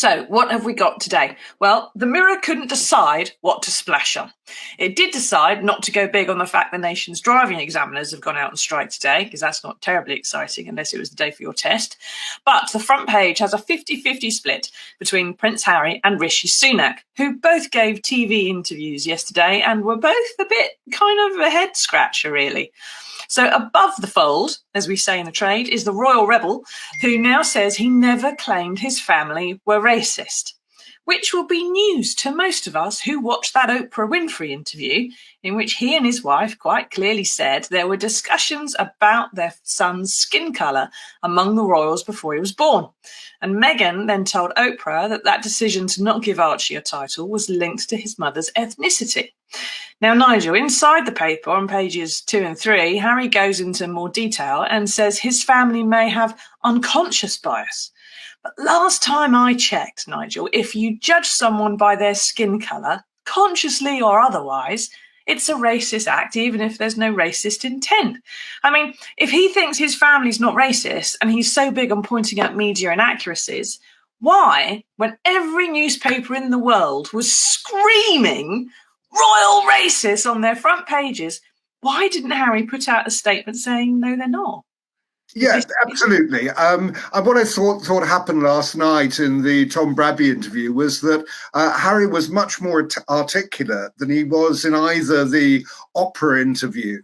So, what have we got today? Well, the Mirror couldn't decide what to splash on. It did decide not to go big on the fact the nation's driving examiners have gone out on strike today, because that's not terribly exciting unless it was the day for your test. But the front page has a 50-50 split between Prince Harry and Rishi Sunak, who both gave TV interviews yesterday and were both a bit kind of a head scratcher, really. So above the fold, as we say in the trade, is the royal rebel, who now says he never claimed his family were racist, which will be news to most of us who watched that Oprah Winfrey interview, in which he and his wife quite clearly said there were discussions about their son's skin colour among the royals before he was born. And Meghan then told Oprah that that decision to not give Archie a title was linked to his mother's ethnicity. Now, Nigel, inside the paper on pages 2 and 3, Harry goes into more detail and says his family may have unconscious bias. But last time I checked, Nigel, if you judge someone by their skin colour, consciously or otherwise, it's a racist act, even if there's no racist intent. I mean, if he thinks his family's not racist and he's so big on pointing out media inaccuracies, why, when every newspaper in the world was screaming royal racists on their front pages, why didn't Harry put out a statement saying, no, they're not? Yes, absolutely. What I thought happened last night in the Tom Bradby interview was that Harry was much more articulate than he was in either the Oprah interview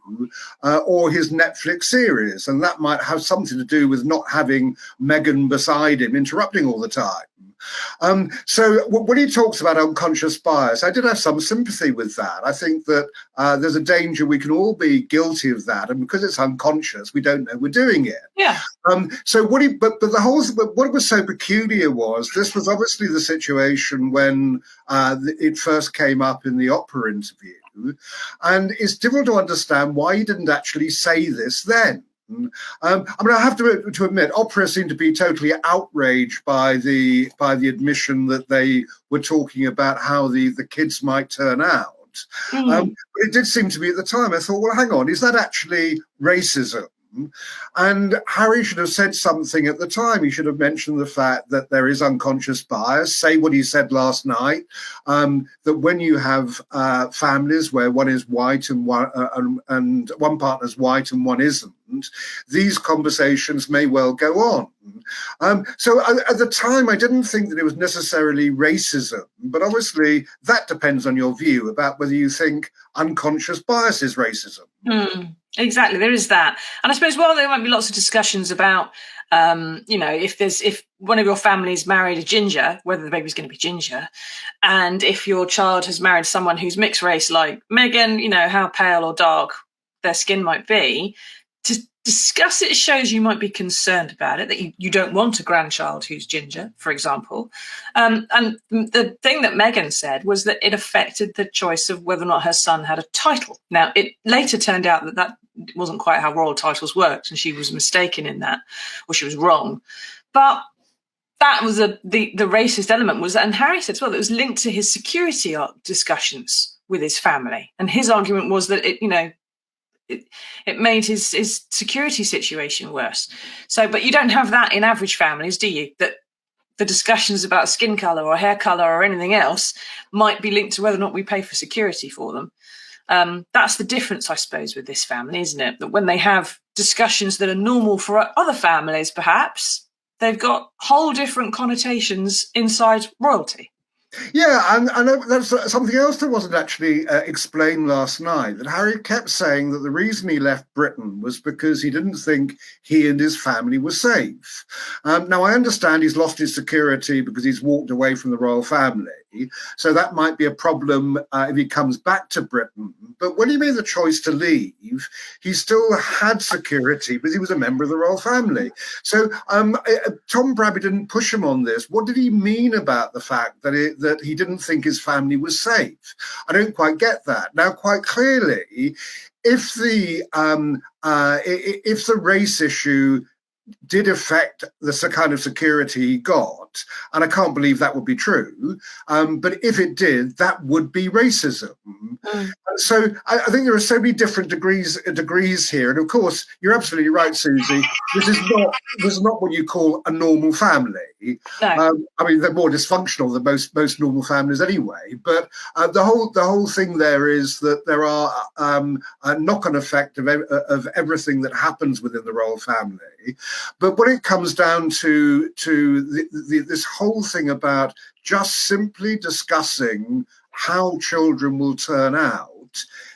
or his Netflix series. And that might have something to do with not having Meghan beside him, interrupting all the time. So when he talks about unconscious bias, I did have some sympathy with that. I think that there's a danger we can all be guilty of that, and because it's unconscious, we don't know we're doing it. Yeah. So what was so peculiar was this was obviously the situation when it first came up in the Oprah interview, and it's difficult to understand why he didn't actually say this then. I mean, I have to admit, Oprah seemed to be totally outraged by the admission that they were talking about how the kids might turn out. But it did seem to me at the time, I thought, well, hang on, is that actually racism? And Harry should have said something at the time. He should have mentioned the fact that there is unconscious bias, say what he said last night, that when you have families where one is white and one partner's white and one isn't, these conversations may well go on. So at the time, I didn't think that it was necessarily racism, but obviously that depends on your view about whether you think unconscious bias is racism. Exactly, there is that. And I suppose, well, there might be lots of discussions about, if one of your family's married a ginger, whether the baby's going to be ginger, and if your child has married someone who's mixed race like Meghan, how pale or dark their skin might be, to discuss it shows you might be concerned about it, that you don't want a grandchild who's ginger, for example. And the thing that Meghan said was that it affected the choice of whether or not her son had a title. Now, it later turned out that wasn't quite how royal titles worked, and she was mistaken in that, or she was wrong. But that was the racist element was, and Harry said, well, it was linked to his security discussions with his family. And his argument was that it made his security situation worse. So, but you don't have that in average families, do you? That the discussions about skin colour or hair colour or anything else might be linked to whether or not we pay for security for them. That's the difference, I suppose, with this family, isn't it? That when they have discussions that are normal for other families, perhaps, they've got whole different connotations inside royalty. Yeah, and that's something else that wasn't actually explained last night, that Harry kept saying that the reason he left Britain was because he didn't think he and his family were safe. Now, I understand he's lost his security because he's walked away from the royal family, so that might be a problem if he comes back to Britain. But when he made the choice to leave, he still had security because he was a member of the royal family. So Tom Bradby didn't push him on this. What did he mean about the fact that he didn't think his family was safe? I don't quite get that. Now, quite clearly, if the race issue did affect the kind of security he got, and I can't believe that would be true. But if it did, that would be racism. Mm. So I think there are so many different degrees here, and of course, you're absolutely right, Susie. This is not what you call a normal family. No. I mean, they're more dysfunctional than most normal families anyway. But the whole thing there is that there are a knock-on effect of everything that happens within the royal family. But when it comes down to this whole thing about just simply discussing how children will turn out,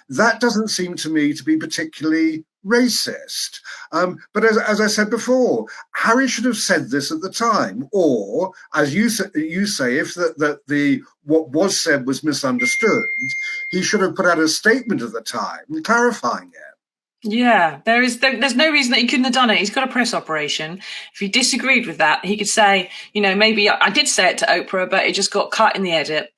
that doesn't seem to me to be particularly racist. But as I said before, Harry should have said this at the time, or as you say, if what was said was misunderstood, he should have put out a statement at the time clarifying it. Yeah, there's no reason that he couldn't have done it. He's got a press operation. If he disagreed with that, he could say, maybe I did say it to Oprah, but it just got cut in the edit.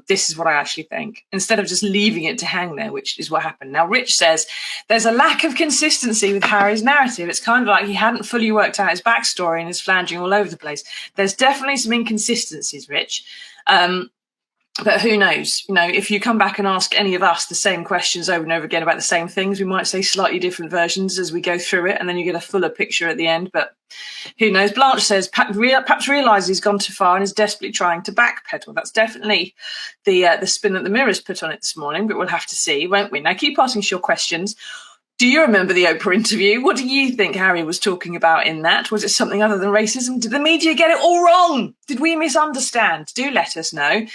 This is what I actually think, instead of just leaving it to hang there, which is what happened. Now, Rich says there's a lack of consistency with Harry's narrative. It's kind of like he hadn't fully worked out his backstory and is flanging all over the place. There's definitely some inconsistencies, Rich. But who knows? If you come back and ask any of us the same questions over and over again about the same things, we might say slightly different versions as we go through it, and then you get a fuller picture at the end. But who knows? Blanche says perhaps realises he's gone too far and is desperately trying to backpedal. That's definitely the spin that the Mirror's put on it this morning, but we'll have to see, won't we? Now, keep asking us your questions. Do you remember the Oprah interview? What do you think Harry was talking about in that? Was it something other than racism? Did the media get it all wrong? Did we misunderstand? Do let us know.